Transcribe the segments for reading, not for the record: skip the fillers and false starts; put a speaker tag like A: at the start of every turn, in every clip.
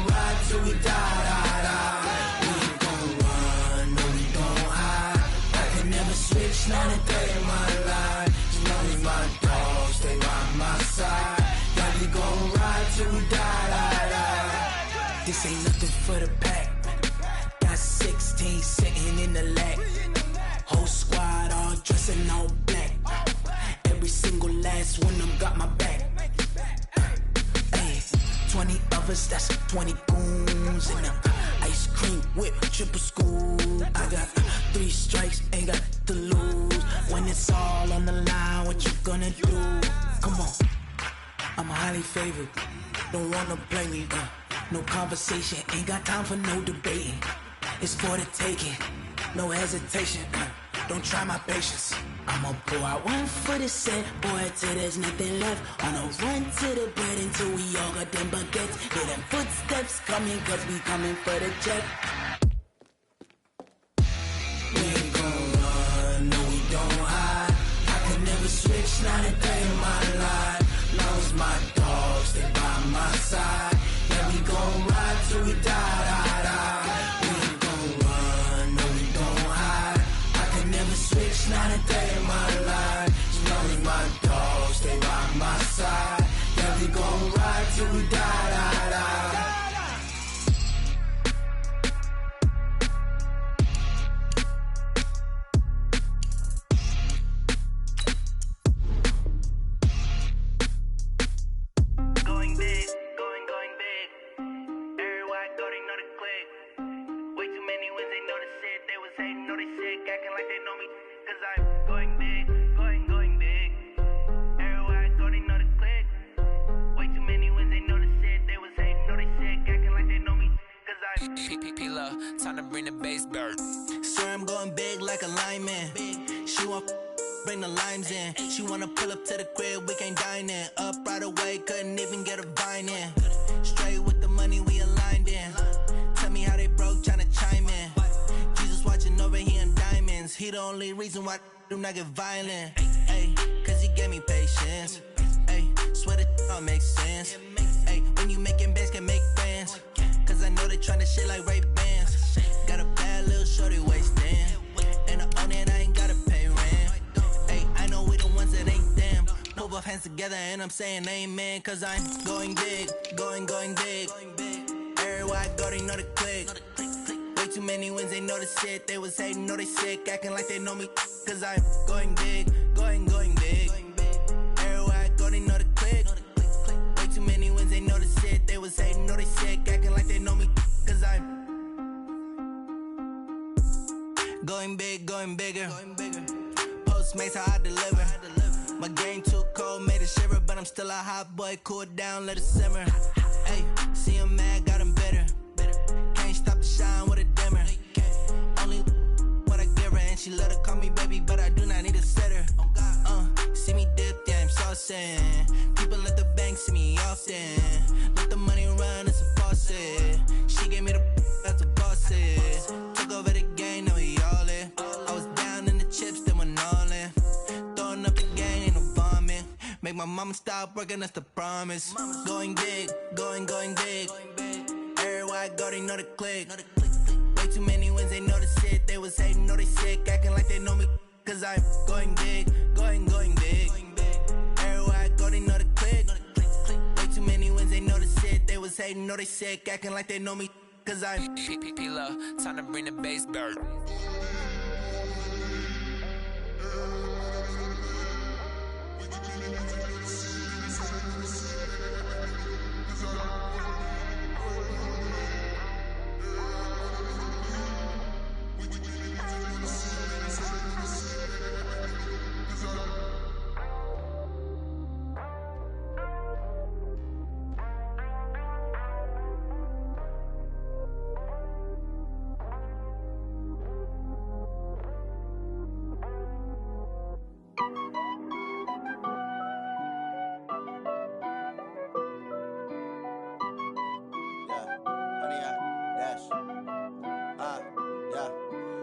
A: gon' ride till we die, die, die. We ain't gon' run, no we gon' hide. I can never switch, not a day in my life. As long as my dogs stay by my side. Yeah, we gon' ride till we die, die, die. This ain't nothing for the pack. Got 16 sitting in the lag. Whole squad all dressing all black. Every single last one of them got my back. 20 of us, that's 20 goons in the ice cream whip, triple scoop. I got 3 strikes, ain't got to lose. When it's all on the line, what you gonna do? Come on, I'm highly favored. Don't wanna play me, no conversation, ain't got time for no debating. It's for the taking, no hesitation. Don't try my patience. I'ma pour out one for the set, boy, till there's nothing left. On a run to the bread until we all got them baguettes. Hear them footsteps coming, cause we coming for the jet. We ain't gon' run, no we don't hide. I can never switch, not a day in my life. Long as my dogs stay by my side. Yeah, we gon' ride till we die, die, die. We ain't gon' run, no we don't hide. I can never switch, not a day in my life. As long as my dogs stay by my side. Yeah, we gon' ride till we die, die, die.
B: Going big, going big. Everywhere I go, they know the click. Way too many wins, they know the shit. They was hating, know they sick, acting like they know me. Cause I'm going big, going big. Everywhere I go, they know the click. Way too many wins, they know the shit. They was hating, know they sick, acting like they know me. Cause I'm
C: P-P-P-Love, time to bring the bass bird.
A: Swear I'm going big like a lineman. She want bring the limes in. She wanna pull up to the crib, we can't dine in. Up right away, couldn't even get a vine in. Straight with the money we aligned in. Tell me how they broke, tryna chime in. Jesus watching over here in diamonds. He the only reason why do not get violent. Ay, cause he gave me patience. Ay, swear that all makes sense. Ay, when you making bands, can make friends. Cause I know they tryna shit like Ray-Bans. Got a bad little shorty wasting. And I own it, I ain't gotta pay rent. Ay, I know we the ones that ain't them. Pull both hands together and I'm saying amen. Cause I'm going big, going big. Everywhere I go, they know the click. Way too many wins, they know the shit. They was hating, know they sick, acting like they know me. Cause I'm going big, going big. Everywhere I go, they know the click. Way too many wins, they know the shit. They was hating, know they sick, acting like they know me. Cause I'm going big, going bigger. Postmates how I deliver. My game too cold, made it shiver. But I'm still a hot boy, cool it down, let it simmer. Ay, see him mad, got him bitter. Can't stop the shine with a dimmer. Only what I give her, and she love to call me baby, but I do not need a sitter. See me dip, yeah, I'm saucing. People at the bank see me often. Let the money run, it's a faucet. She gave me the that's a boss it. Took over the game, now we all in. I was down in the chips, then went all in. Throwing up the gang, ain't no vomit. Make my mama stop working, that's the promise. Going big, going big. Everywhere I go, they know the click. Way too many wins, they know the shit. They was hating, know they sick, acting like they know me. Cause I'm going big, going big. Everywhere I go, they know the click. Way too many wins, they know the shit. They was hating, know they sick, acting like they know me. Cause I'm
C: P-P-P-Love, time to bring the bass bird.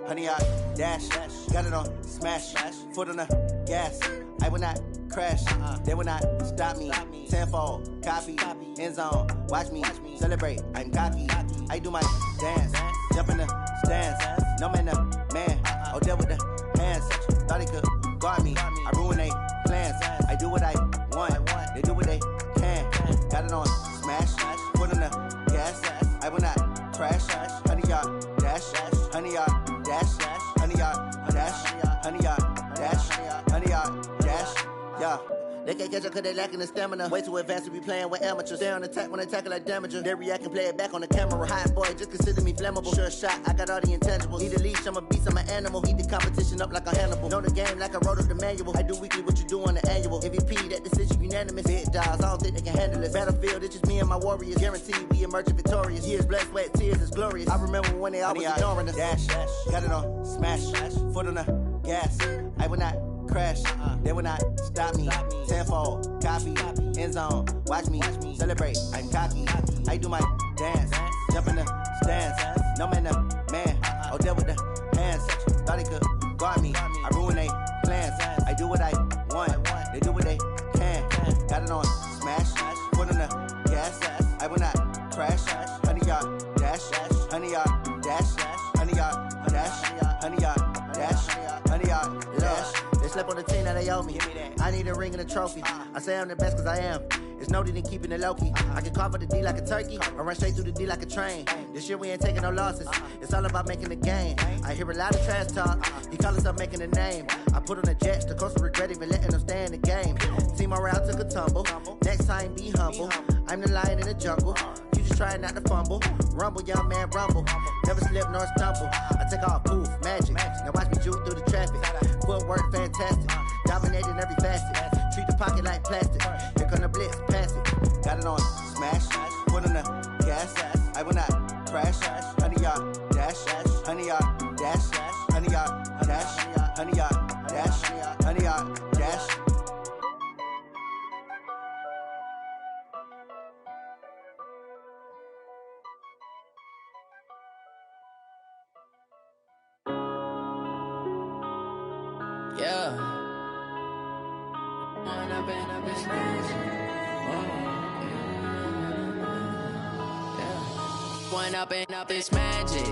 D: Honey, I dash, got it on smash, foot on the gas. I will not crash. They will not stop me. Tenfold, copy, end zone. Watch me celebrate. I'm cocky. I do my dance, jump in the stands. No man, man. Oh, there with the hands. Thought he could guard me. I ruin they plans. I do what I want. They do what they can. Got it on smash. Foot on the gas. I will not crash. 100-yard dash. 100-yard dash. 100-yard dash. 100-yard dash. 100-yard dash. Yeah. They can't catch up cause they lacking the stamina. Way too advanced to be playing with amateurs. Stay on attack when they tackle like damager. They react and play it back on the camera. Hot boy, just consider me flammable. Sure shot, I got all the intangibles. Need a leash, I'm a beast, I'm an animal. Eat the competition up like a Hannibal. Know the game like I wrote up the manual. I do weekly what you do on the annual. MVP, that decision unanimous. Big dogs, I don't think they can handle it. Battlefield, it's just me and my warriors. Guaranteed we emerge victorious. Years, blood, sweat, tears, it's glorious. I remember when they always ignoring us. Dash, got it on smash. Foot on the gas. I will not crash. They will not stop me. Tenfold, copy, end zone. Watch me celebrate. I'm cocky. I do my dance, jump in the stands. No man, man. Oh, there with the hands. Thought he could guard me. I ruin they plans. I do what I want. They do what they can. Got it on smash. Foot on the gas. I will not crash. 100-yard dash. 100-yard dash. 100-yard dash. 100-yard dash. 100-yard dash. They slept on the team that they owe me. I need a ring and a trophy. I say I'm the best cause I am. It's noted in keeping it low-key. I can carve up the D like a turkey or run straight through the D like a train. This year we ain't taking no losses. It's all about making the game. I hear a lot of trash talk. He call himself making a name. I put on the Jets. The coast will regret even letting them stay in the game. Team morale took a tumble. Next time be humble. I'm the lion in the jungle. You just try not to fumble. Rumble, young man, rumble. Never slip nor stumble. I take off, poof, magic. Now watch me juke through the traffic. Footwork fantastic. Dominating every facet. Treat the pocket like plastic. Here come the blitz, pass it. Got it on smash. Foot on the gas. I will not crash. 100-yard dash. 100-yard dash. 100-yard dash. 100-yard dash. 100-yard dash.
C: Yeah. One up and up is magic.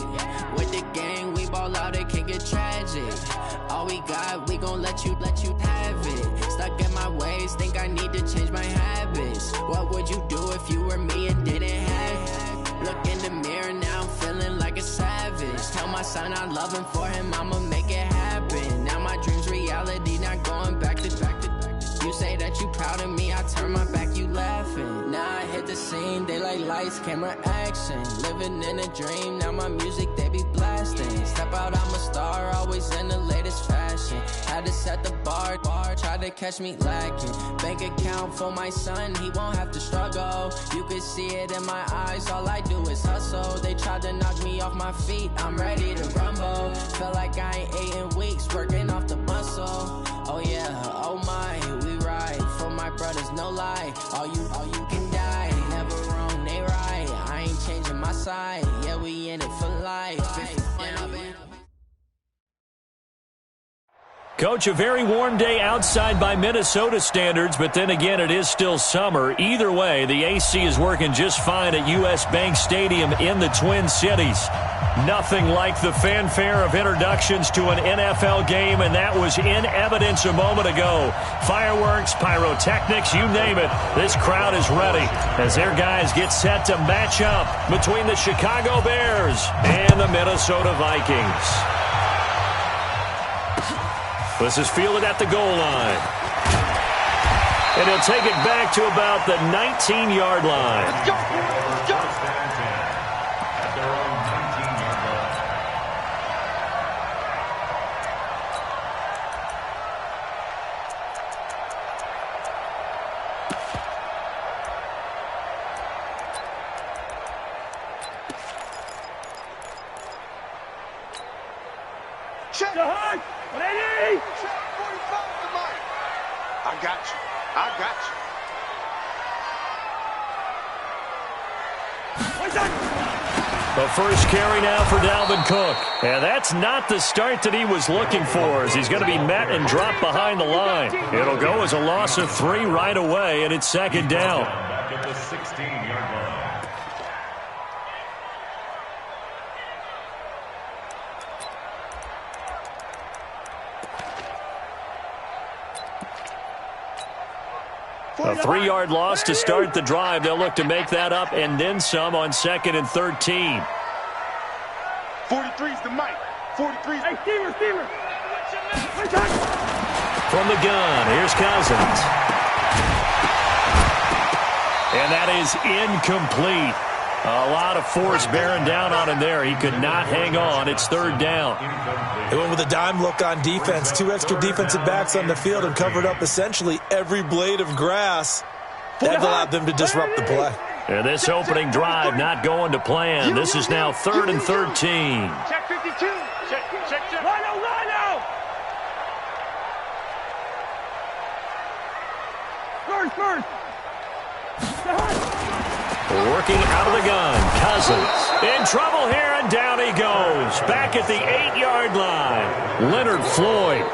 C: With the gang, we ball out, it can get tragic. All we got, we gon' let you have it. Stuck in my ways, think I need to change my habits. What would you do if you were me and didn't have it? Look in the mirror, now I'm feeling like a savage. Tell my son I love him, for him I'ma make it happen. Now my dream's reality, not going back to. You say that you proud of me, I turn my back, you laughing. Now I hit the scene, they like lights, camera, action. Living in a dream, now my music, they be blasting. Step out, I'm a star, always in the latest fashion. Had to set the bar, try to catch me lacking. Bank account for my son, he won't have to struggle. You can see it in my eyes, all I do is hustle. They tried to knock me off my feet, I'm ready to rumble. Felt like I ain't ate in weeks, working off the muscle. Oh yeah, oh my, we ride for my brothers, no lie. All you can die, never wrong, they right. I ain't changing my side, yeah, we in it for life.
E: Coach, a very warm day outside by Minnesota standards, but then again, it is still summer. Either way, the AC is working just fine at U.S. Bank Stadium in the Twin Cities. Nothing like the fanfare of introductions to an NFL game, and that was in evidence a moment ago. Fireworks, pyrotechnics, you name it. This crowd is ready as their guys get set to match up between the Chicago Bears and the Minnesota Vikings. This is fielded at the goal line. And he'll take it back to about the 19-yard line.
F: Let's go! Let's go! At their own 19-yard line.
G: Check!
F: Jahan! Ready!
G: Check 45 to Mike. I got you. I got you.
F: What's that?
E: The first carry now for Dalvin Cook. And that's not the start that he was looking for, as he's going to be met and dropped behind the line. It'll go as a loss of 3 right away, and it's second down.
F: Back at the 16-yard line.
E: A 3-yard loss to start the drive. They'll look to make that up and then some on 2nd and 13.
G: 43's the mic. 43's the...
H: Hey, Steamer.
E: From the gun, here's Cousins. And that is incomplete. A lot of force bearing down on him there. He could not hang on. It's 3rd down.
I: They went with a dime look on defense. 2 extra defensive backs on the field and covered up essentially every blade of grass. That allowed them to disrupt the play.
E: And this opening drive not going to plan. This is now 3rd and 13.
H: Check 52. Check. Rhino. First.
E: Working out of the gun. Cousins in trouble here, and down he goes. Back at the 8-yard line. Leonard Floyd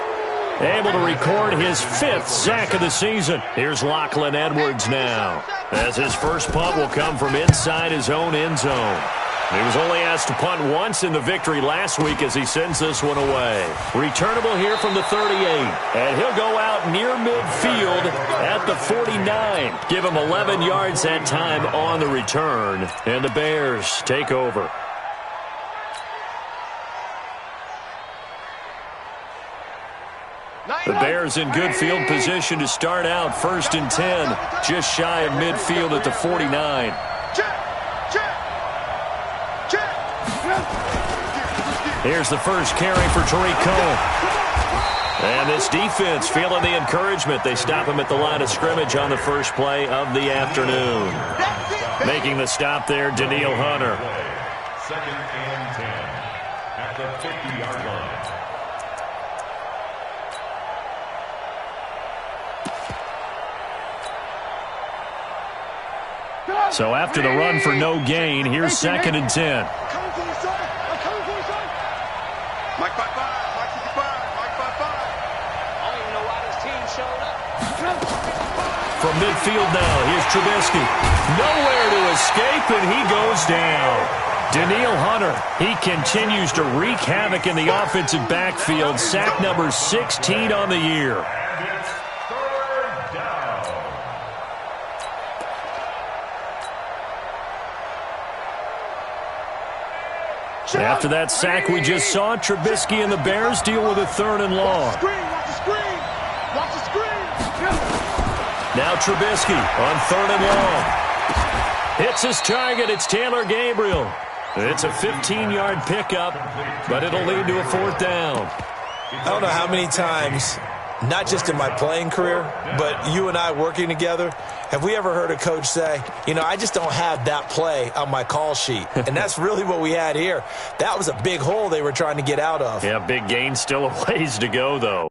E: able to record his 5th sack of the season. Here's Lachlan Edwards now, as his first punt will come from inside his own end zone. He was only asked to punt once in the victory last week as he sends this one away. Returnable here from the 38. And he'll go out near midfield at the 49. Give him 11 yards that time on the return. And the Bears take over. The Bears in good field position to start out 1st and 10. Just shy of midfield at the 49. Here's the first carry for Tariq Cohen. And this defense feeling the encouragement. They stop him at the line of scrimmage on the first play of the afternoon. Making the stop there, Daniil Hunter.
F: 2nd and 10 at the 50-yard line.
E: So after the run for no gain, here's 2nd and 10.
G: Mike 5-5, Mike 55, Mike 5-5.
H: I don't even know why this team showed up.
E: From midfield now, here's Trubisky. Nowhere to escape, and he goes down. Daniil Hunter, he continues to wreak havoc in the offensive backfield. Sack number 16 on the year.
F: And it's 3rd down.
E: After that sack we just saw, Trubisky and the Bears deal with a 3rd and long.
G: Watch the screen.
E: Now Trubisky on 3rd and long. Hits his target. It's Taylor Gabriel. It's a 15-yard pickup, but it'll lead to a 4th down.
I: I don't know how many times, not just in my playing career, but you and I working together, have we ever heard a coach say, I just don't have that play on my call sheet. And that's really what we had here. That was a big hole they were trying to get out of.
E: Yeah, big gain, still a ways to go, though.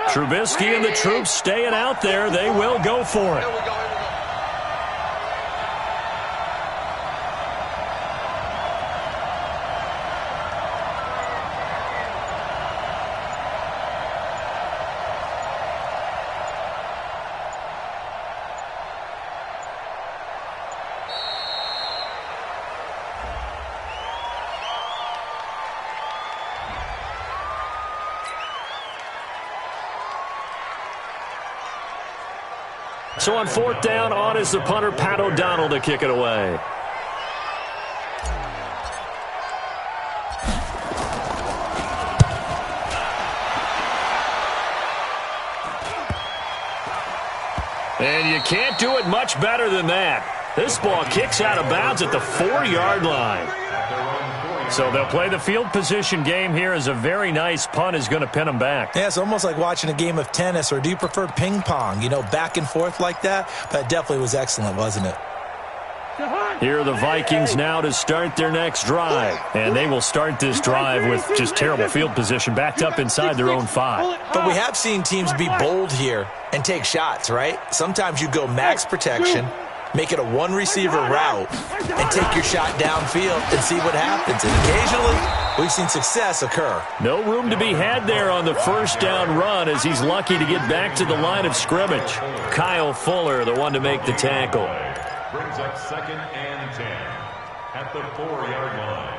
E: Trubisky and the troops staying out there. They will go for it. So on 4th down, on is the punter, Pat O'Donnell, to kick it away. And you can't do it much better than that. This ball kicks out of bounds at the 4-yard line. So they'll play the field position game here as a very nice punt is going to pin them back.
I: Yeah, it's almost like watching a game of tennis, or do you prefer ping pong, back and forth like that? But it definitely was excellent, wasn't it?
E: Here are the Vikings now to start their next drive. And they will start this drive with just terrible field position, backed up inside their own 5.
I: But we have seen teams be bold here and take shots, right? Sometimes you go max protection, make it a one-receiver route, and take your shot downfield and see what happens. And occasionally, we've seen success occur.
E: No room to be had there on the first down run as he's lucky to get back to the line of scrimmage. Kyle Fuller, the one to make the tackle.
F: Brings up 2nd and 10 at the 4-yard line.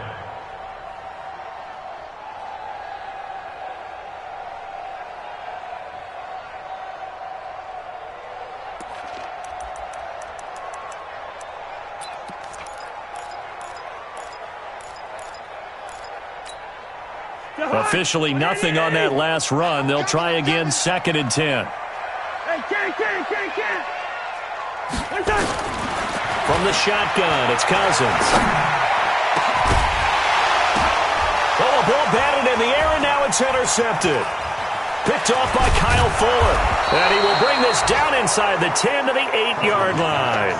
E: Officially nothing on that last run. They'll try again, 2nd and 10. From the shotgun, it's Cousins. Oh, a ball batted in the air, and now it's intercepted. Picked off by Kyle Fuller. And he will bring this down inside the 10 to the 8-yard line.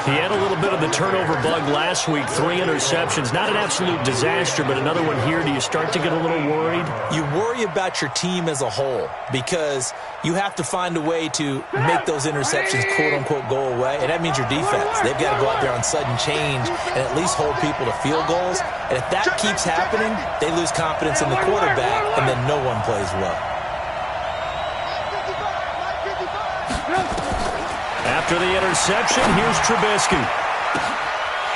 E: He had a little bit of the turnover bug last week, 3 interceptions. Not an absolute disaster, but another one here. Do you start to get a little worried?
I: You worry about your team as a whole because you have to find a way to make those interceptions, quote-unquote, go away, and that means your defense. They've got to go out there on sudden change and at least hold people to field goals. And if that keeps happening, they lose confidence in the quarterback, and then no one plays well.
E: After the interception, here's Trubisky.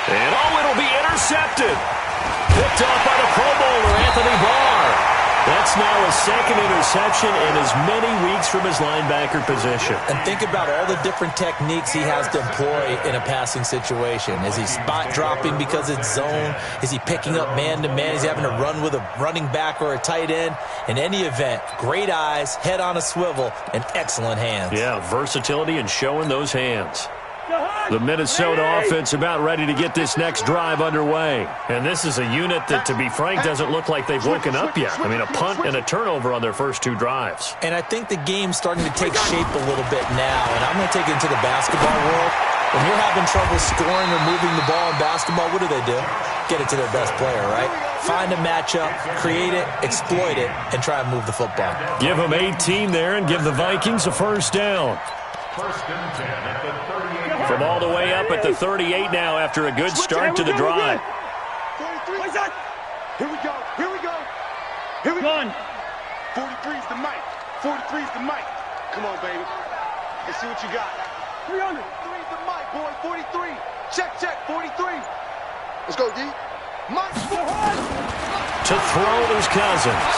E: And, it'll be intercepted. Picked off by the Pro Bowler, Anthony Barr. That's now a 2nd interception in as many weeks from his linebacker position.
I: And think about all the different techniques he has to employ in a passing situation. Is he spot dropping because it's zone? Is he picking up man-to-man? Is he having to run with a running back or a tight end? In any event, great eyes, head on a swivel, and excellent hands.
E: Yeah, versatility and showing those hands. The Minnesota offense about ready to get this next drive underway. And this is a unit that, to be frank, doesn't look like they've woken up yet. I mean, a punt and a turnover on their first 2 drives.
I: And I think the game's starting to take shape a little bit now. And I'm going to take it into the basketball world. When you're having trouble scoring or moving the ball in basketball, what do? Get it to their best player, right? Find a matchup, create it, exploit it, and try and move the football.
E: Give them 18 there and give the Vikings a first down.
F: 1st and 10 at the 38.
E: From all the way up at the 38 now after a good start to the drive.
G: Here we go. Here we go. Here we go. 43's the mic. 43's the mic. Come on, baby. Let's see what you got. 300. 3's the mic, boy. 43. Check, 43. Let's go, D. Mike.
E: To throw is Cousins.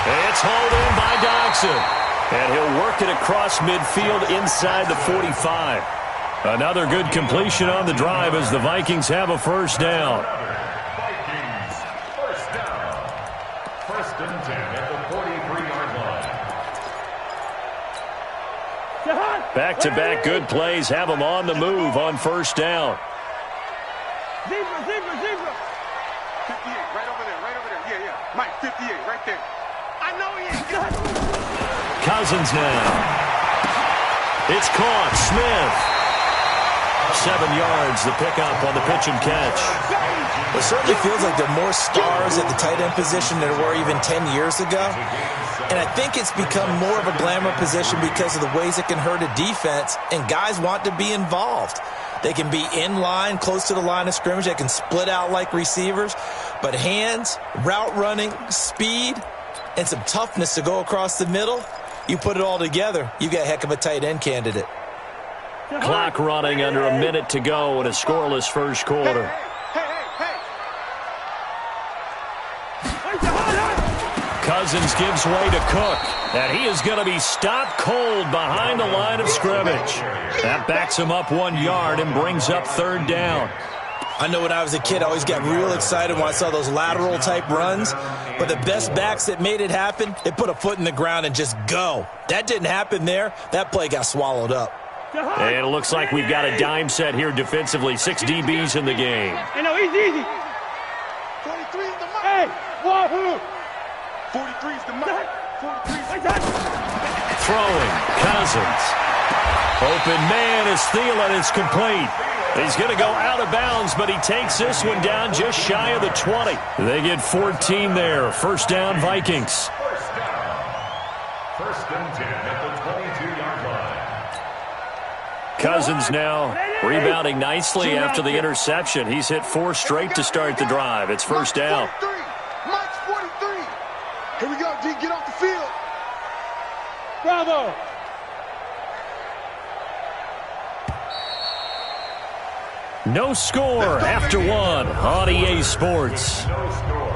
E: It's hauled in by Dodson. And he'll work it across midfield inside the 45. Another good completion on the drive as the Vikings have a first down.
F: Vikings, first down. 1st and 10 at the 43-yard line.
E: Back-to-back good plays have them on the move on first down.
G: Zebra. 58, right over there. Yeah. Mike, 58, right there. I know he is.
E: Cousins now. It's caught. Smith. 7 yards, the pickup on the pitch and catch.
I: It certainly feels like there are more stars at the tight end position than there were even 10 years ago. And I think it's become more of a glamour position because of the ways it can hurt a defense, and guys want to be involved. They can be in line, close to the line of scrimmage. They can split out like receivers. But hands, route running, speed, and some toughness to go across the middle, you put it all together, you got a heck of a tight end candidate.
E: Clock running under a minute to go in a scoreless first quarter.
G: Hey.
E: Cousins gives way to Cook, and he is going to be stopped cold behind the line of scrimmage. That backs him up 1 yard and brings up 3rd down.
I: I know when I was a kid, I always got real excited when I saw those lateral-type runs. But the best backs that made it happen, they put a foot in the ground and just go. That didn't happen there. That play got swallowed up.
E: And it looks like we've got a dime set here defensively. 6 DBs in the game.
G: Hey, no, easy. 43 is the mic. Hey, wahoo. 43 is the mic. 43 is the mic.
E: Throwing, Cousins. Open man is Thielen. It's complete. He's going to go out of bounds, but he takes this one down just shy of the 20. They get 14 there. First down, Vikings.
F: First down. First and 10 at the 22-yard line.
E: Cousins now rebounding nicely after the interception. He's hit 4 straight to start the drive. It's first down.
G: Mike's 43. Here we go, D. Get off the field. Bravo.
E: No score after 1 on EA Sports.
F: No score.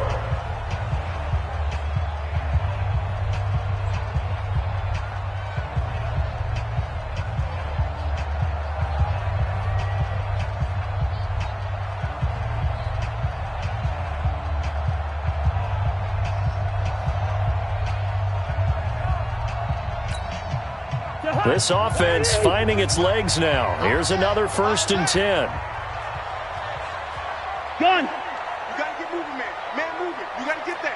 E: This offense finding its legs now. Here's another first and 10.
G: Gun. You got to get moving, man. Man moving. You got to get that.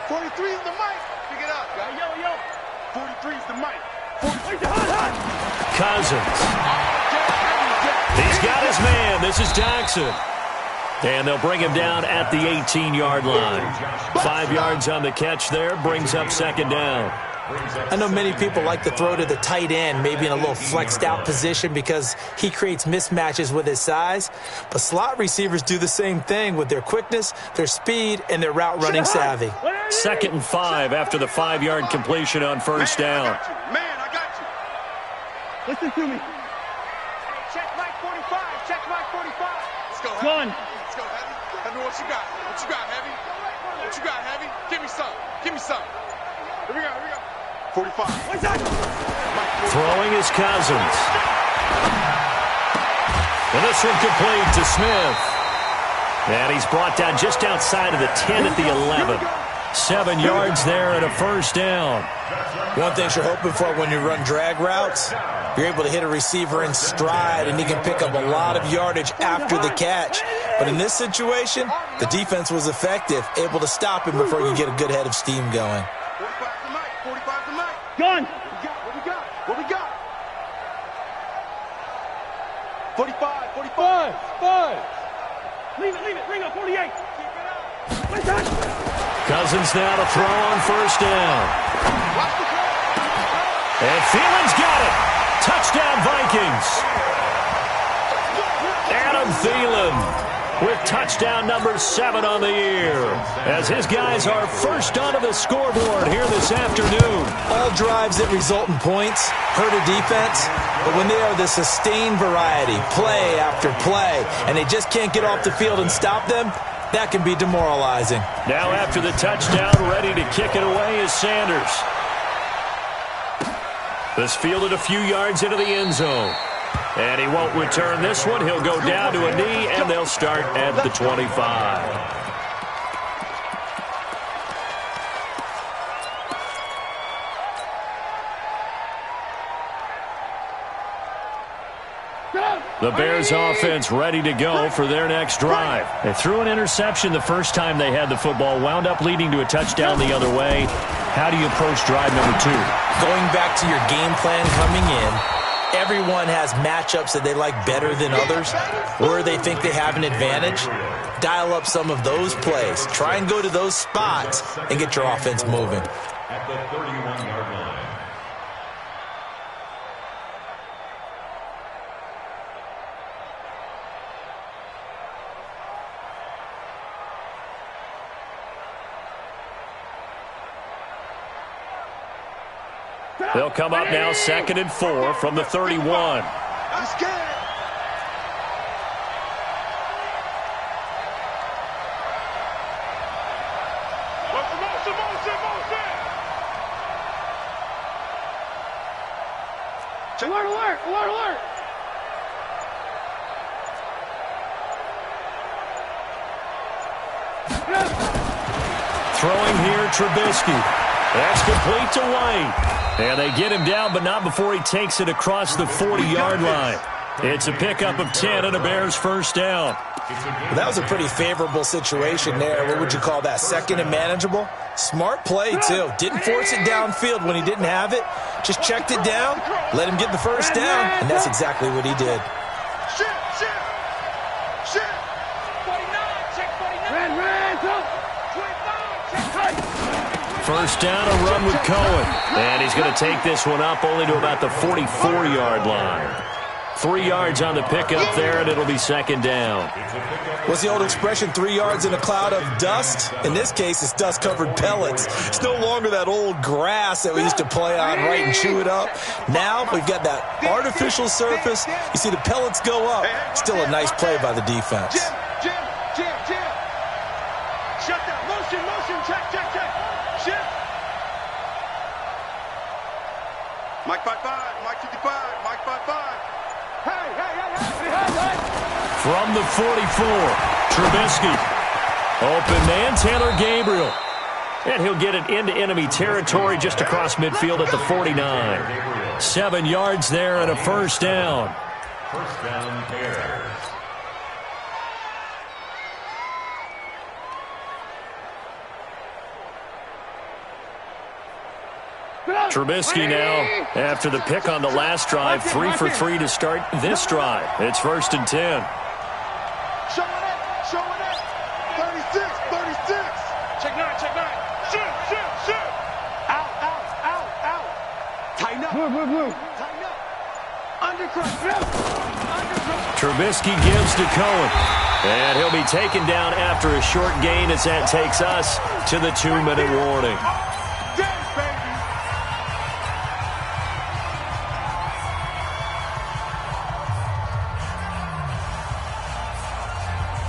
G: 43 is the mic. Pick it up. Yo. 43 is the mic. 43 is the hot.
E: Cousins. He's got his man. This is Jackson. And they'll bring him down at the 18-yard line. 5 yards on the catch there. Brings up second down.
I: I know many people like to throw to the tight end, maybe in a little flexed out position because he creates mismatches with his size. But slot receivers do the same thing with their quickness, their speed, and their route running savvy.
E: Second and 5 after the 5-yard completion on first down.
G: Man, I got you. Listen to me. Hey, check Mike 45. Check Mike 45. Let's go, Heavy. Gun. Let's go, Heavy. Tell me what you got. What you got, Heavy? What you got, Heavy? Give me some. Give me some. Here we go. 45.
E: Throwing is Cousins. And this one complete to Smith. And he's brought down just outside of the 10 at the 11. 7 yards there and a first down.
I: One thing you're hoping for when you run drag routes, you're able to hit a receiver in stride, and he can pick up a lot of yardage after the catch. But in this situation, the defense was effective, able to stop him before you get a good head of steam going.
G: 45 the mic. Gun. What we got? 45. 5. Leave it. Bring up 48. Keep it up.
E: Cousins now to throw on first down. And Thielen's got it. Touchdown, Vikings. Adam Thielen with touchdown number 7 on the year, as his guys are first onto the scoreboard here this afternoon.
I: All drives that result in points hurt a defense, but when they are the sustained variety, play after play, and they just can't get off the field and stop them, that can be demoralizing.
E: Now after the touchdown, ready to kick it away is Sanders. This fielded a few yards into the end zone. And he won't return this one. He'll go down to a knee, and they'll start at the 25. The Bears offense ready to go for their next drive. They threw an interception the first time they had the football, wound up leading to a touchdown the other way. How do you approach drive number 2?
I: Going back to your game plan coming in, everyone has matchups that they like better than others, or they think they have an advantage. Dial up some of those plays. Try and go to those spots and get your offense moving.
F: At the 31-yard line.
E: They'll come up now 2nd and 4 from the 31.
G: I'm scared. Alert.
E: Throwing here, Trubisky. That's complete to White. And they get him down, but not before he takes it across the 40-yard line. It's a pickup of 10 and a Bears first down.
I: Well, that was a pretty favorable situation there. What would you call that? Second and manageable? Smart play, too. Didn't force it downfield when he didn't have it. Just checked it down, let him get the first down, and that's exactly what he did.
E: First down, a run with Cohen. And he's going to take this one up only to about the 44-yard line. 3 yards on the pickup there, and it'll be second down.
I: What's the old expression, 3 yards in a cloud of dust? In this case, it's dust-covered pellets. It's no longer that old grass that we used to play on, right, and chew it up. Now we've got that artificial surface. You see the pellets go up. Still a nice play by the defense.
G: Jim. Shut down. Motion. Check. Shift. Mike 5-5. Mike 55. Mike 5-5. Hey.
E: From the 44, Trubisky. Open man, Taylor Gabriel. And he'll get it into enemy territory just across midfield at the 49. 7 yards there and a first down.
F: First down, Bears.
E: Trubisky now, after the pick on the last drive, 3 for 3 to start this drive. It's first and 10.
G: Show it. 36. Check 9. Shoot. Out. Tighten up. Move. Tighten up. Undercross.
E: Trubisky gives to Cohen. And he'll be taken down after a short gain as that takes us to the 2-minute warning.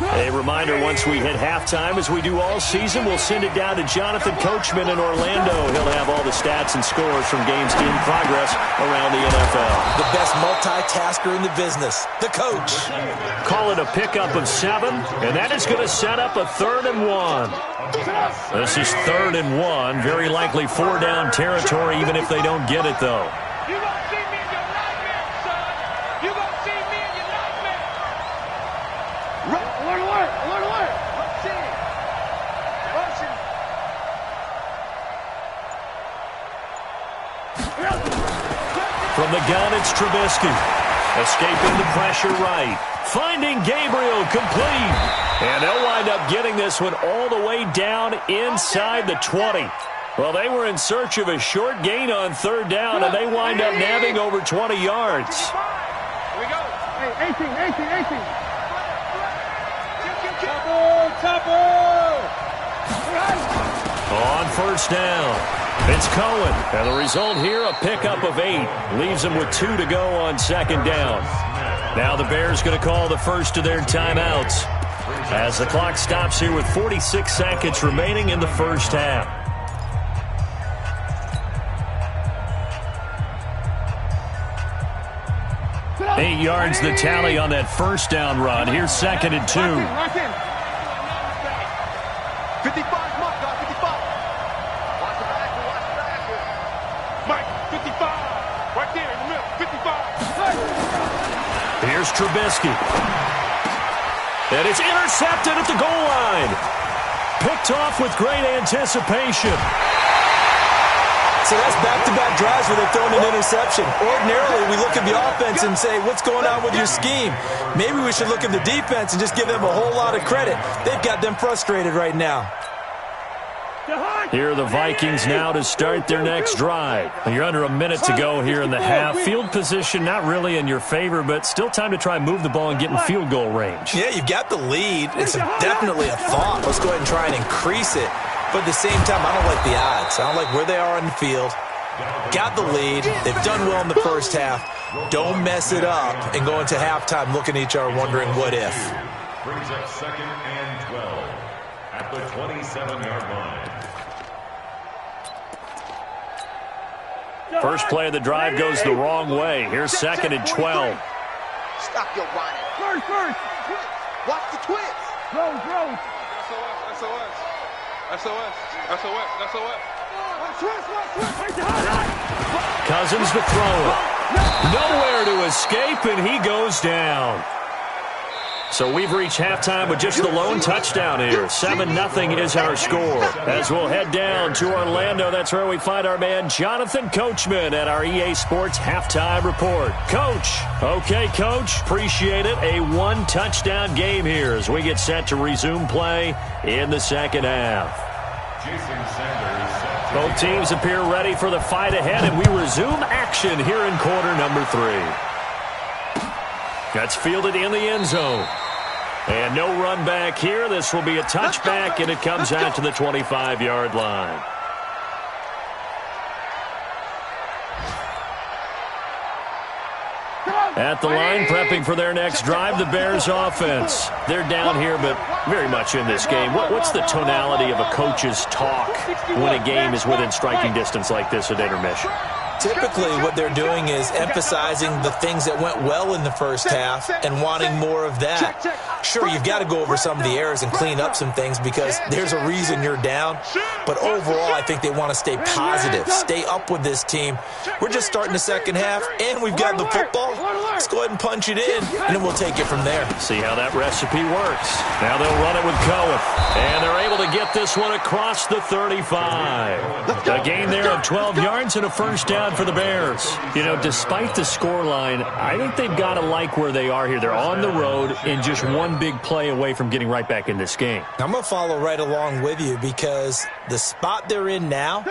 E: A reminder, once we hit halftime, as we do all season, we'll send it down to Jonathan Coachman in Orlando. He'll have all the stats and scores from games in progress around the NFL.
I: The best multitasker in the business, the coach.
E: Call it a pickup of 7, and that is going to set up a 3rd and 1. This is 3rd and 1, very likely 4-down territory, even if they don't get it, though. From the gun, it's Trubisky. Escaping the pressure right. Finding Gabriel complete. And they'll wind up getting this one all the way down inside the 20. Well, they were in search of a short gain on 3rd down, and they wind up nabbing over 20 yards.
G: Here we go. Hey, 18.
E: On first down, it's Cohen. And the result here, a pickup of 8. Leaves them with 2 to go on 2nd down. Now the Bears going to call the first of their timeouts as the clock stops here with 46 seconds remaining in the first half. Eight yards the tally on that first down run. Here's 2nd and 2.
G: 55, Mike, 55. Watch the back. Mike, 55. Right there in the middle, 55.
E: Here's Trubisky. And it's intercepted at the goal line. Picked off with great anticipation.
I: So that's back-to-back drives where they're throwing an interception. Ordinarily, we look at the offense and say, what's going on with your scheme? Maybe we should look at the defense and just give them a whole lot of credit. They've got them frustrated right now.
E: Here are the Vikings now to start their next drive. You're under a minute to go here in the half. Field position not really in your favor, but still time to try and move the ball and get in field goal range.
I: Yeah, you've got the lead. It's definitely a thought. Let's go ahead and try and increase it. But at the same time, I don't like the odds. I don't like where they are on the field. Got the lead. They've done well in the first half. Don't mess it up and go into halftime looking at each other wondering what if.
F: Brings up 2nd and 12 at the 27-yard line.
E: First play of the drive goes the wrong way. Here's 2nd and 12.
G: Stop your whining. First. Watch the twist. Throw. SOS. SOS. SOS. SOS.
E: Cousins to throw it. Nowhere to escape, and he goes down. So we've reached halftime with just the lone touchdown here. 7-0 is our score. As we'll head down to Orlando, that's where we find our man Jonathan Coachman at our EA Sports Halftime Report. Coach. Okay, Coach. Appreciate it. A one-touchdown game here as we get set to resume play in the second half. Both teams appear ready for the fight ahead, and we resume action here in quarter number 3. That's fielded in the end zone. And no run back here. This will be a touchback, and it comes out to the 25-yard line. At the line, prepping for their next drive, the Bears offense. They're down here, but very much in this game. What's the tonality of a coach's talk when a game is within striking distance like this at intermission?
I: Typically, what they're doing is emphasizing the things that went well in the first half and wanting more of that. Sure, you've got to go over some of the errors and clean up some things because there's a reason you're down. But overall, I think they want to stay positive, stay up with this team. We're just starting the second half, and we've got the football. Let's go ahead and punch it in, and then we'll take it from there.
E: See how that recipe works. Now they'll run it with Cohen, and they're able to get this one across the 35. A gain there of 12 yards and a first down for the Bears. You know, despite the scoreline, I think they've got to like where they are here. They're on the road and just one big play away from getting right back in this game.
I: I'm going to follow right along with you because the spot they're in now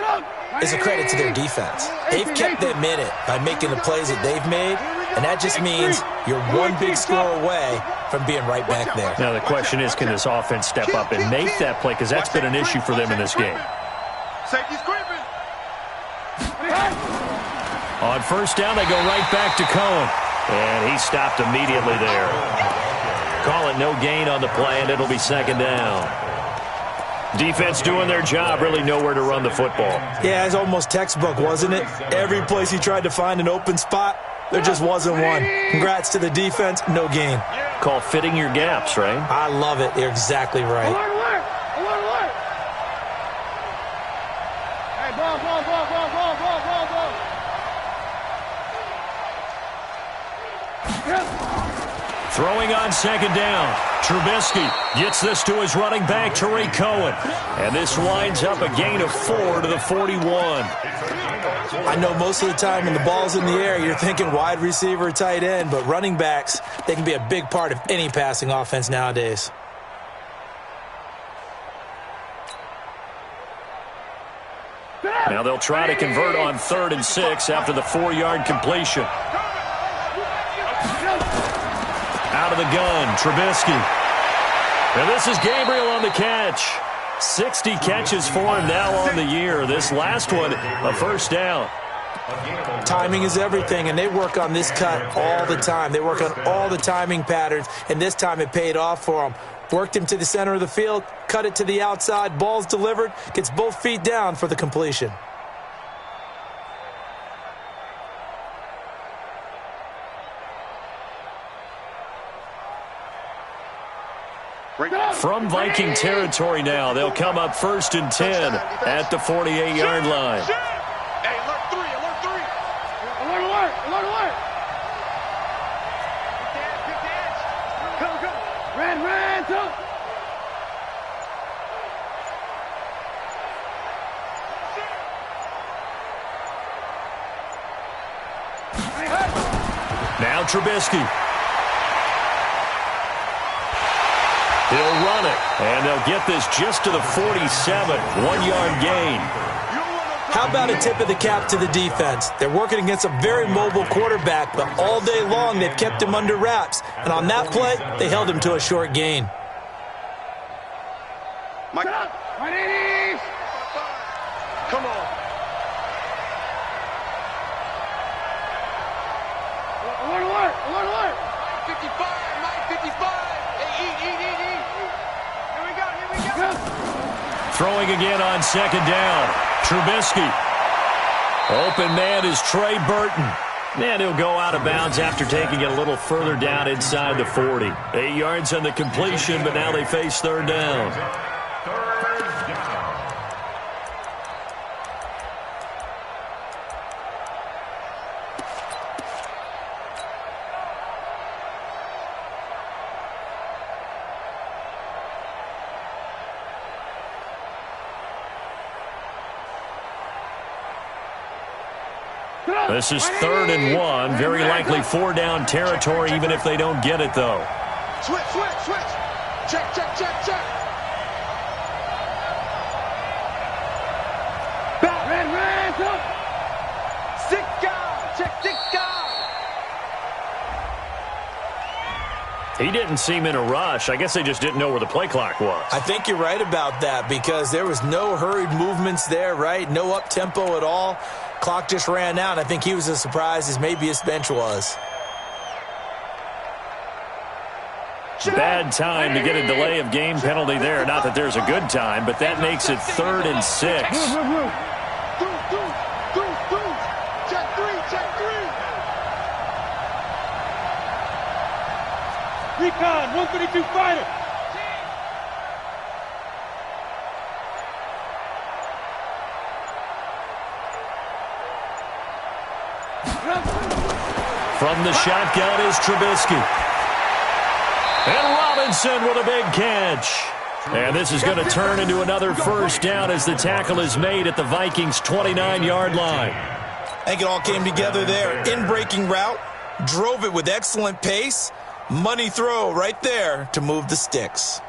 I: is a credit to their defense. They've kept them in it by making the plays that they've made, and that just means you're one big score away from being right back there.
E: Now the question is, can this offense step up and make that play? Because that's been an issue for them in this game.
G: Safety's creeping.
E: On first down, they go right back to Cohen. And he stopped immediately there. Call it no gain on the play, and it'll be second down. Defense doing their job, really nowhere to run the football.
I: Yeah, it's almost textbook, wasn't it? Every place he tried to find an open spot, there just wasn't one. Congrats to the defense, no gain.
E: Call fitting your gaps, right?
I: I love it. You're exactly right.
G: Alert. Hey, ball.
E: Throwing on second down. Trubisky gets this to his running back, Tariq Cohen. And this winds up a gain of 4 to the 41.
I: I know most of the time when the ball's in the air, you're thinking wide receiver, tight end, but running backs, they can be a big part of any passing offense nowadays.
E: Now they'll try to convert on 3rd and 6 after the 4-yard completion. Out of the gun, Trubisky. And this is Gabriel on the catch. 60 catches for him now on the year. This last one, a first down.
I: Timing is everything, and they work on this cut all the time. They work on all the timing patterns, and this time it paid off for them. Worked him to the center of the field, cut it to the outside, ball's delivered, gets both feet down for the completion.
E: From Viking territory now, they'll come up 1st and 10 at the 48-yard line.
G: Hey, alert 3. Alert. Good catch. Go. Red, go.
E: Now Trubisky. He'll run it, and they'll get this just to the 47, 1-yard gain.
I: How about a tip of the cap to the defense? They're working against a very mobile quarterback, but all day long they've kept him under wraps. And on that play, they held him to a short gain.
G: Mike. Come on. Alert. 55, Mike, 55. Hey, eat. Here we go.
E: Throwing again on second down. Trubisky. Open man is Trey Burton. And he'll go out of bounds after taking it a little further down inside the 40. 8 yards on the completion, but now they face 3rd down. This is 3rd and 1. Very likely 4-down territory, even if they don't get it, though.
G: Switch. Check. Back, red, up. 6 guard. Check 6 guard.
E: He didn't seem in a rush. I guess they just didn't know where the play clock was.
I: I think you're right about that because there was no hurried movements there, right? No up-tempo at all. Clock just ran out. I think he was as surprised as maybe his bench was.
E: Bad time to get a delay of game penalty there. Not that there's a good time, but that makes it 3rd and 6.
G: Check 3. Recon, 132 fighter.
E: From the shotgun is Trubisky. And Robinson with a big catch. And this is going to turn into another 1st down as the tackle is made at the Vikings' 29-yard line.
I: I think it all came together there. In-breaking route, drove it with excellent pace. Money throw right there to move the sticks.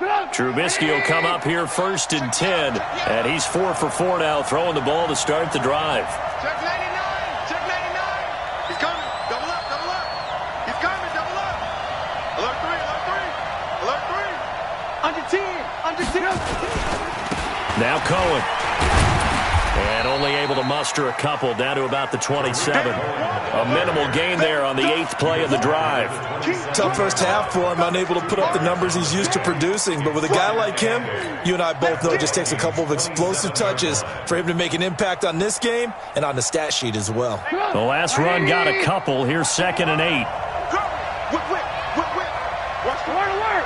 E: Trubisky will come up here 1st and 10. And he's 4 for 4 now, throwing the ball to start the drive.
G: Check 99. He's coming. Double up. He's coming. Double up. Alert 3. Under 10.
E: Now Cohen. And only able to muster a couple down to about the 27. A minimal gain there on the 8th play of the drive.
I: Tough first half for him, unable to put up the numbers he's used to producing. But with a guy like him, you and I both know it just takes a couple of explosive touches for him to make an impact on this game and on the stat sheet as well.
E: The last run got a couple. Here's 2nd and 8.
G: Whip. Watch the word alert.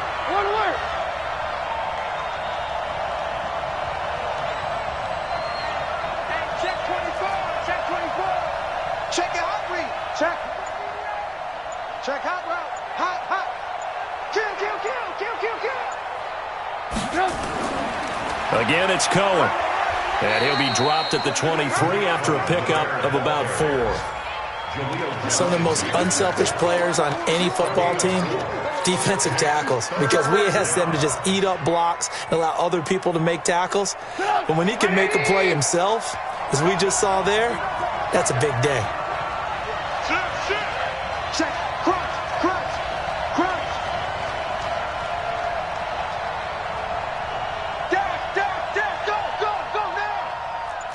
G: Check 24. Check your hot read. Check hot route. Hot. Kill.
E: Again, it's Cohen. And he'll be dropped at the 23 after a pickup of about 4.
I: Some of the most unselfish players on any football team, defensive tackles, because we ask them to just eat up blocks and allow other people to make tackles. But when he can make a play himself, as we just saw there, that's a big day.
G: Check. Crunch. Dash. Go now.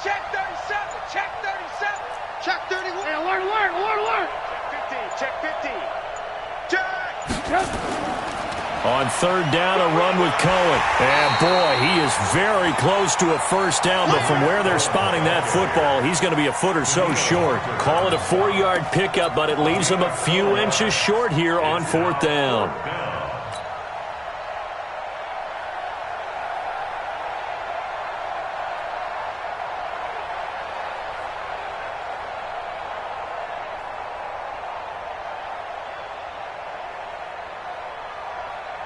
G: Check 37. Check 31. Hey, alert. Check 15. Check.
E: On 3rd down, a run with Cohen. And, boy, he is very close to a 1st down, but from where they're spotting that football, he's going to be a foot or so short. Call it a 4-yard pickup, but it leaves him a few inches short here on 4th down.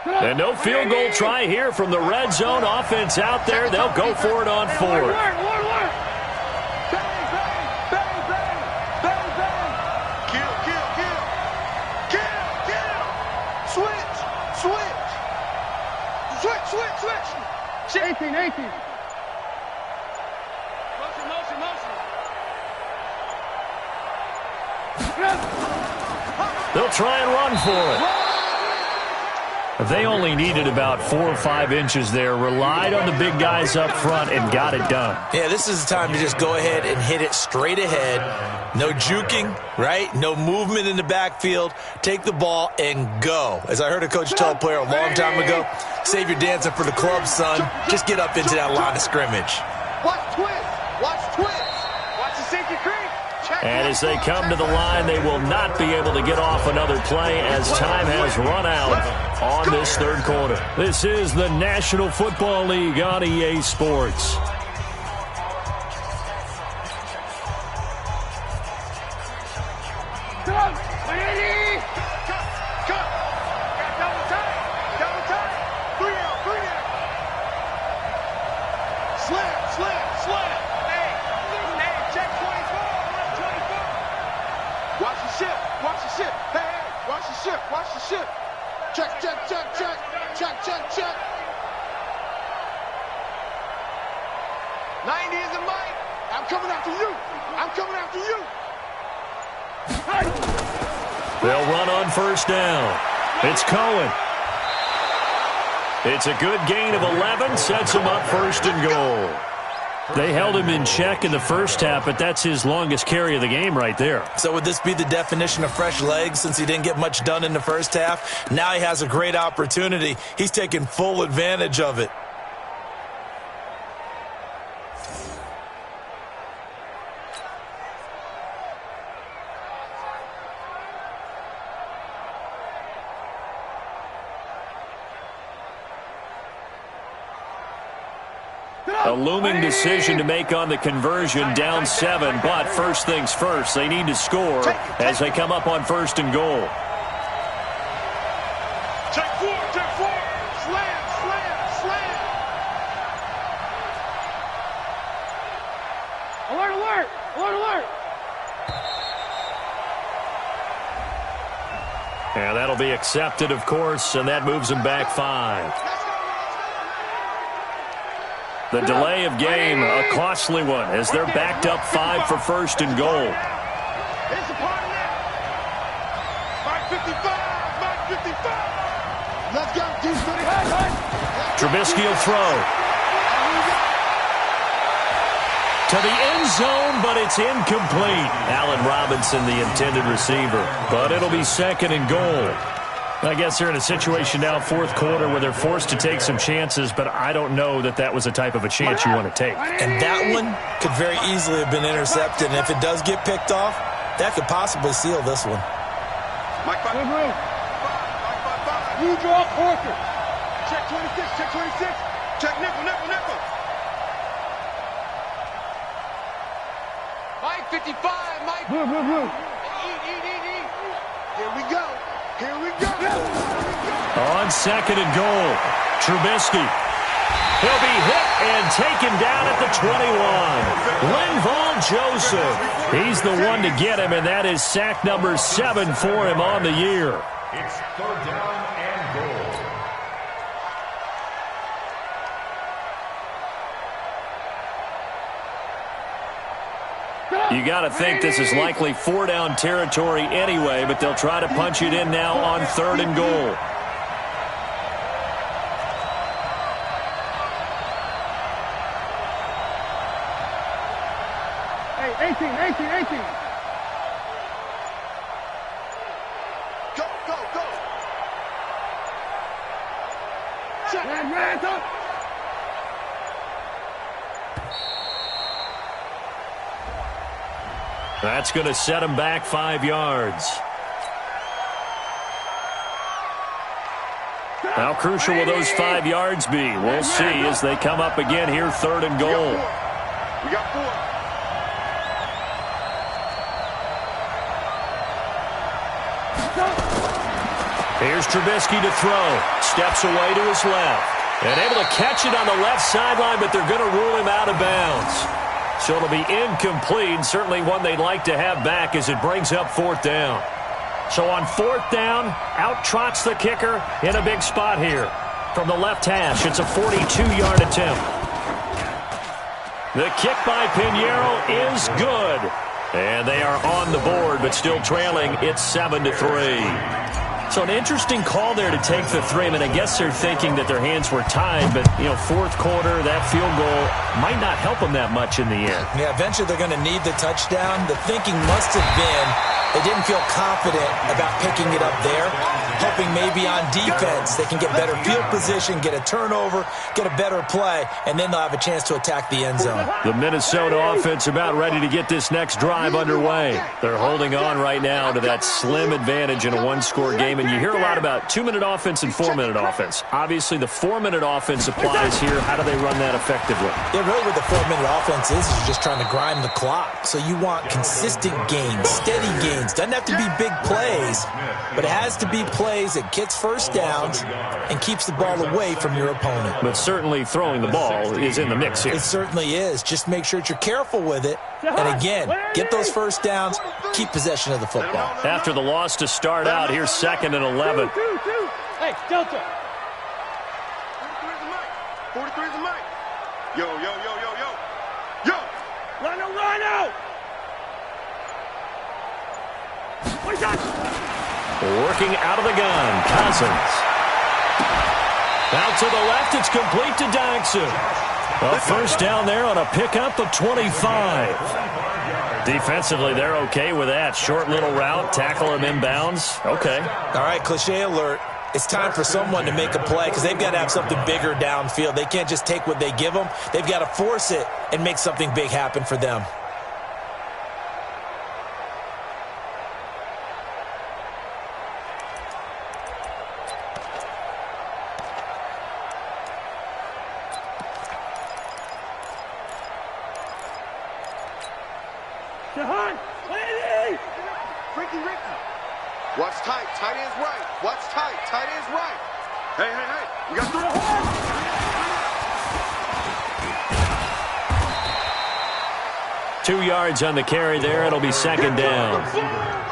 E: And no field goal try here from the red zone. Offense out there. They'll go for it on 4th.
G: Bang. Kill. Switch. 18. Motion.
E: They'll try and run for it. They only needed about 4 or 5 inches there, relied on the big guys up front, and got it done.
I: Yeah, this is the time to just go ahead and hit it straight ahead. No juking, right? No movement in the backfield. Take the ball and go. As I heard a coach tell a player a long time ago, save your dancing for the club, son. Just get up into that line of scrimmage.
G: Watch twist. Watch the safety creep.
E: And as they come to the line, they will not be able to get off another play as time has run out on this 3rd quarter. This is the National Football League on EA Sports.
G: Slam. the ship. Hey, hey, watch the ship, watch the ship. Check, check, check, check, check, check, check. 90 is the mic. I'm coming after you. I'm coming after you.
E: They'll run on first down. It's Cohen. It's a good gain of 11, sets him up first and goal. They held him in check in the first half, but that's his longest carry of the game right there.
I: So would this be the definition of fresh legs since he didn't get much done in the first half? Now he has a great opportunity. He's taking full advantage of it.
E: A looming decision to make on the conversion, down 7, but first things first, they need to score as they come up on first and goal.
G: Check 4, slam, slam, slam. Alert, alert, alert, alert.
E: And that'll be accepted, of course, and that moves them back 5. The delay of game, a costly one, as they're backed up 5 for first and goal.
G: It's a part of that. Mark 55, Mark 55. Let's go, T-30.
E: Trubisky will throw. To the end zone, but it's incomplete. Allen Robinson, the intended receiver. But it'll be second and goal. I guess they're in a situation now, fourth quarter, where they're forced to take some chances, but I don't know that that was the type of a chance you want to take.
I: And that one could very easily have been intercepted, and if it does get picked off, that could possibly seal this one.
G: Mike 5. You draw Parker. Check 26, check 26. Check nickel. Mike 55, Mike. Eat. Here we go.
E: On second and goal, Trubisky. He'll be hit and taken down at the 21. Linval Joseph. He's the one to get him, and that is sack number 7 for him on the year.
F: It's third down and goal.
E: You got to think this is likely 4-down territory anyway, but they'll try to punch it in now on third and goal.
G: Hey, 18. Go. Check. Red up.
E: That's going to set him back 5 yards. How crucial will those 5 yards be? We'll see as they come up again here, third and goal.
G: We got 4.
E: Here's Trubisky to throw. Steps away to his left. And able to catch it on the left sideline, but they're going to rule him out of bounds. So it'll be incomplete, certainly one they'd like to have back as it brings up fourth down. So on fourth down, out trots the kicker in a big spot here. From the left hash, it's a 42-yard attempt. The kick by Pinheiro is good. And they are on the board, but still trailing. It's 7-3. So an interesting call there to take the 3. I mean, I guess they're thinking that their hands were tied, but, fourth quarter, that field goal might not help them that much in the end.
I: Yeah, eventually they're going to need the touchdown. The thinking must have been they didn't feel confident about picking it up there, hoping maybe on defense they can get better field position, get a turnover, get a better play, and then they'll have a chance to attack the end zone.
E: The Minnesota offense about ready to get this next drive underway. They're holding on right now to that slim advantage in a one-score game Kevin, you hear a lot about 2-minute offense and 4-minute offense. Obviously, the 4-minute offense applies here. How do they run that effectively?
I: Yeah, really what the 4-minute offense is you're just trying to grind the clock. So you want consistent gains, steady gains. Doesn't have to be big plays, but it has to be plays that gets first downs and keeps the ball away from your opponent.
E: But certainly throwing the ball is in the mix here.
I: It certainly is. Just make sure that you're careful with it. And again, get those first downs, keep possession of the football.
E: After the loss to start out, here's 2nd and 11.
G: Hey, Delta. 43 is the mic. Yo, yo, yo, yo, yo. Yo. Rhino, Rhino.
E: Working out of the gun, Cousins. Out to the left, it's complete to Dodson. A first down there on a pickup of 25. Defensively, they're okay with that. Short little route, tackle him inbounds. Okay.
I: All right, cliche alert. It's time for someone to make a play because they've got to have something bigger downfield. They can't just take what they give them. They've got to force it and make something big happen for them.
G: Watch tight. Tight ends right. Watch tight. Tight ends right. Hey, hey, hey. We got
E: 2 yards on the carry there. It'll be 2nd down.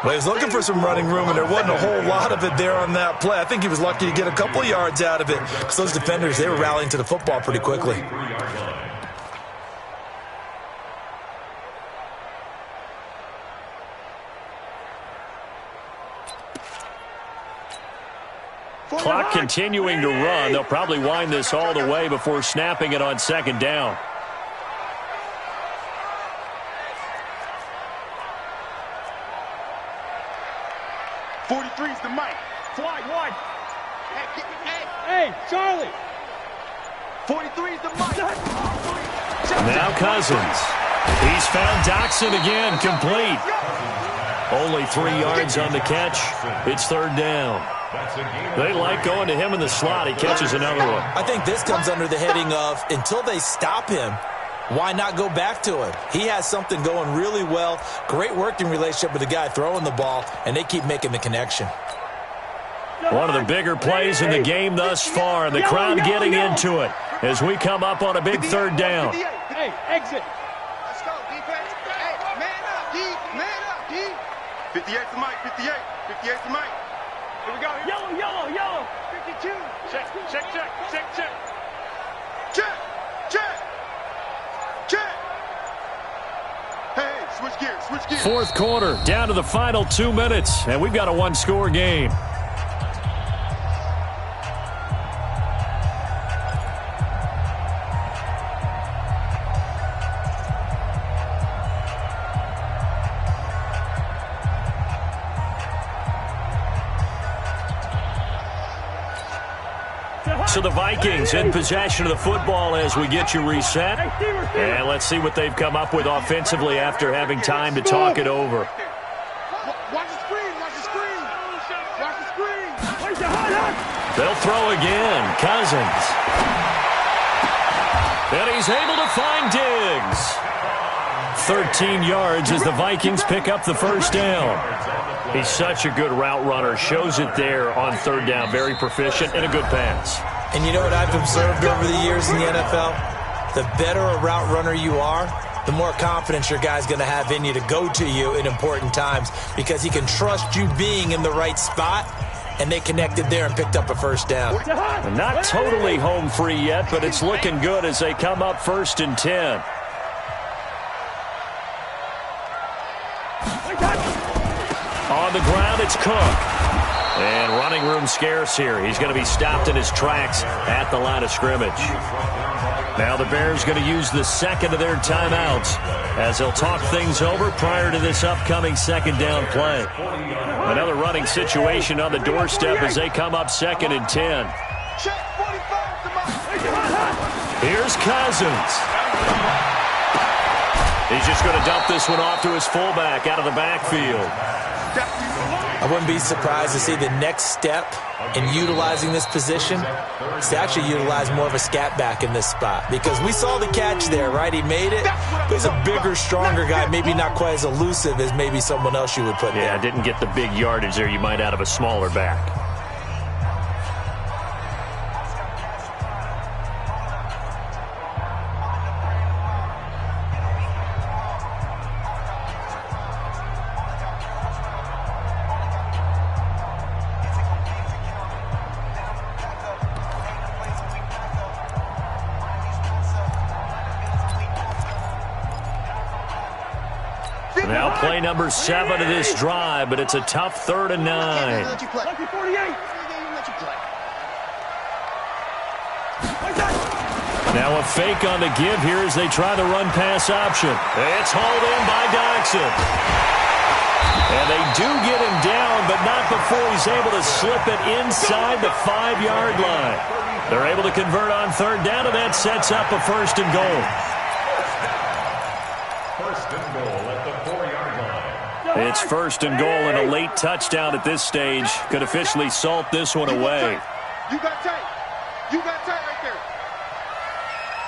I: Well, he was looking for some running room, and there wasn't a whole lot of it there on that play. I think he was lucky to get a couple yards out of it because those defenders, they were rallying to the football pretty quickly.
E: Clock continuing to run. They'll probably wind this all the way before snapping it on 2nd down.43's
G: the mic. Fly wide. Hey, Charlie. 43's the mic.
E: Now Cousins. He's found Dodson again, complete. Only 3 yards on the catch. It's 3rd down. They like going to him in the slot. He catches another one.
I: I think this comes under the heading of until they stop him, why not go back to him? He has something going really well. Great working relationship with the guy throwing the ball, and they keep making the connection.
E: One of the bigger plays in the game thus far, and the crowd getting into it as we come up on a big 3rd down.
G: Hey, exit. Let's go, defense. Hey, man up, D. Man up, D. 58's the mic, 58. 58's the mic. Here we go. Yellow, yellow, yellow. 52. Check, check, check, check, check. Check, check, check. Hey, switch gears, switch gears.
E: 4th quarter, down to the final 2 minutes, and we've got a 1-score game. So the Vikings in possession of the football as we get you reset. And let's see what they've come up with offensively after having time to talk it over.
G: Watch the screen, watch the screen. Watch the screen.
E: They'll throw again. Cousins. And he's able to find Diggs. 13 yards as the Vikings pick up the first down. He's such a good route runner. Shows it there on 3rd down. Very proficient and a good pass.
I: And you know what I've observed over the years in the NFL? The better a route runner you are, the more confidence your guy's going to have in you to go to you in important times because he can trust you being in the right spot, and they connected there and picked up a first down.
E: Not totally home free yet, but it's looking good as they come up 1st and 10. On the ground, it's Cook. And running room scarce here. He's going to be stopped in his tracks at the line of scrimmage. Now the Bears going to use the 2nd of their timeouts as they'll talk things over prior to this upcoming 2nd down play. Another running situation on the doorstep as they come up 2nd and 10. Here's Cousins. He's just going to dump this one off to his fullback out of the backfield.
I: I wouldn't be surprised to see the next step in utilizing this position is to actually utilize more of a scat back in this spot, because we saw the catch there, right? He made it, but he's a bigger, stronger guy, maybe not quite as elusive as maybe someone else you would put there.
E: Yeah, didn't get the big yardage there you might out of a smaller back. Now play number 7 of this drive, but it's a tough 3rd and 9. Now a fake on the give here as they try the run-pass option. It's hauled in by Doxson. And they do get him down, but not before he's able to slip it inside the 5-yard line. They're able to convert on 3rd down, and that sets up a 1st and goal.
F: 1st and goal at the 4-yard line.
E: It's 1st and goal, and a late touchdown at this stage could officially salt this one away.
G: You got tight. You got tight right there.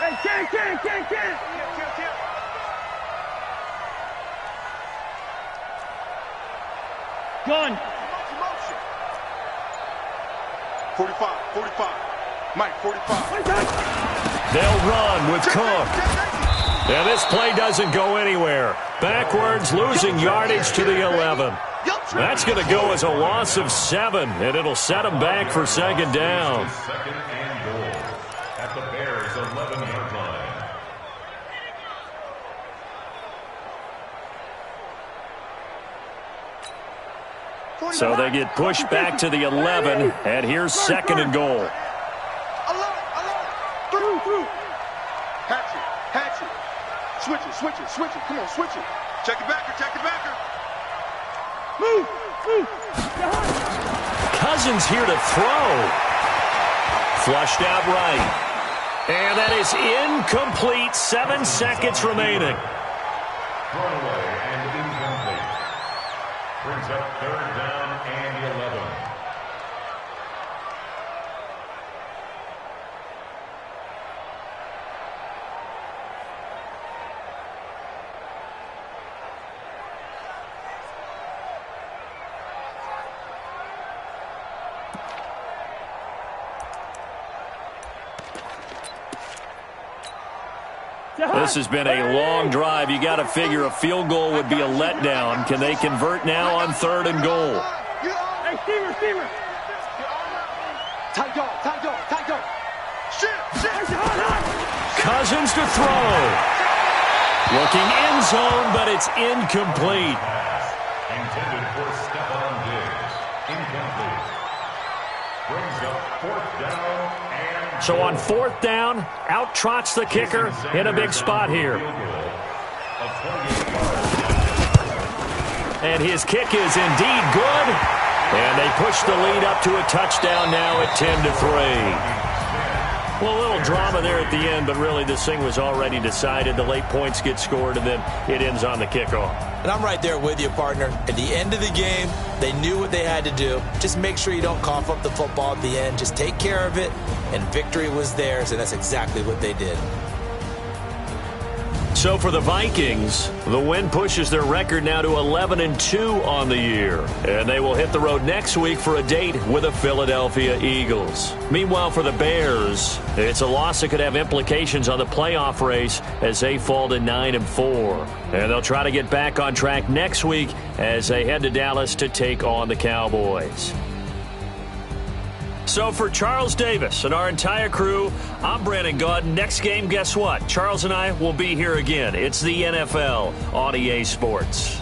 G: Hey, can't. Gun. 45. Mike, 45.
E: They'll run with Cook. And this play doesn't go anywhere. Backwards, losing yardage to the 11. That's going to go as a loss of 7, and it'll set them back for 2nd down.
F: 2nd and goal at the Bears' 11-yard line.
E: So they get pushed back to the 11, and here's 2nd and goal.
G: Through. Hatchet. Switch it. Come on, switch it. Check it backer. Move.
E: Cousins here to throw. Flushed out right. And that is incomplete. 7 seconds remaining.
F: Thrown away and incomplete. Brings up 3rd down and 11.
E: This has been a long drive. You got to figure a field goal would be a letdown. Can they convert now on 3rd and goal?
G: Hey, Steamer. Tight dog. Shit.
E: Cousins to throw. Looking end zone, but it's incomplete.
F: Intended for Stephon Diggs. Incomplete. Brings up 4th down and...
E: So on 4th down, out trots the kicker in a big spot here. And his kick is indeed good. And they push the lead up to a touchdown now at 10-3. Well, a little drama there at the end, but really this thing was already decided. The late points get scored, and then it ends on the kickoff.
I: And I'm right there with you, partner. At the end of the game, they knew what they had to do. Just make sure you don't cough up the football at the end. Just take care of it, and victory was theirs, and that's exactly what they did.
E: So for the Vikings, the win pushes their record now to 11-2 on the year. And they will hit the road next week for a date with the Philadelphia Eagles. Meanwhile, for the Bears, it's a loss that could have implications on the playoff race as they fall to 9-4. And they'll try to get back on track next week as they head to Dallas to take on the Cowboys. So for Charles Davis and our entire crew, I'm Brandon Gaudin. Next game, guess what? Charles and I will be here again. It's the NFL on EA Sports.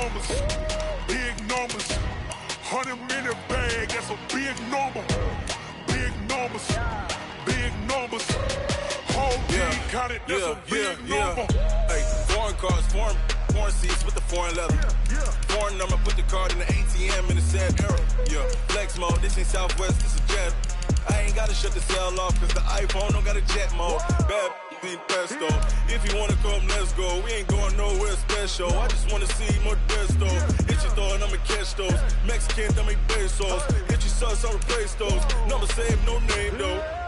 J: numbers, big numbers. 100 minute bag, that's a big number. Big numbers, big numbers. Whole team counted, that's a big number.
K: Hey, foreign cars, foreign seats with the foreign leather. Foreign number, put the card in the ATM in the sad era. Yeah, flex mode, this ain't Southwest, this is Jet. I ain't gotta shut the cell off, cause the iPhone don't got a jet mode. Bad be pesto. If you wanna come, let's go. We ain't going nowhere special. I just wanna see more pesto. Hit your throw and I'ma catch those. Mexican, dummy pesos. Hit your sauce, I'll replace those. Number save, no name though.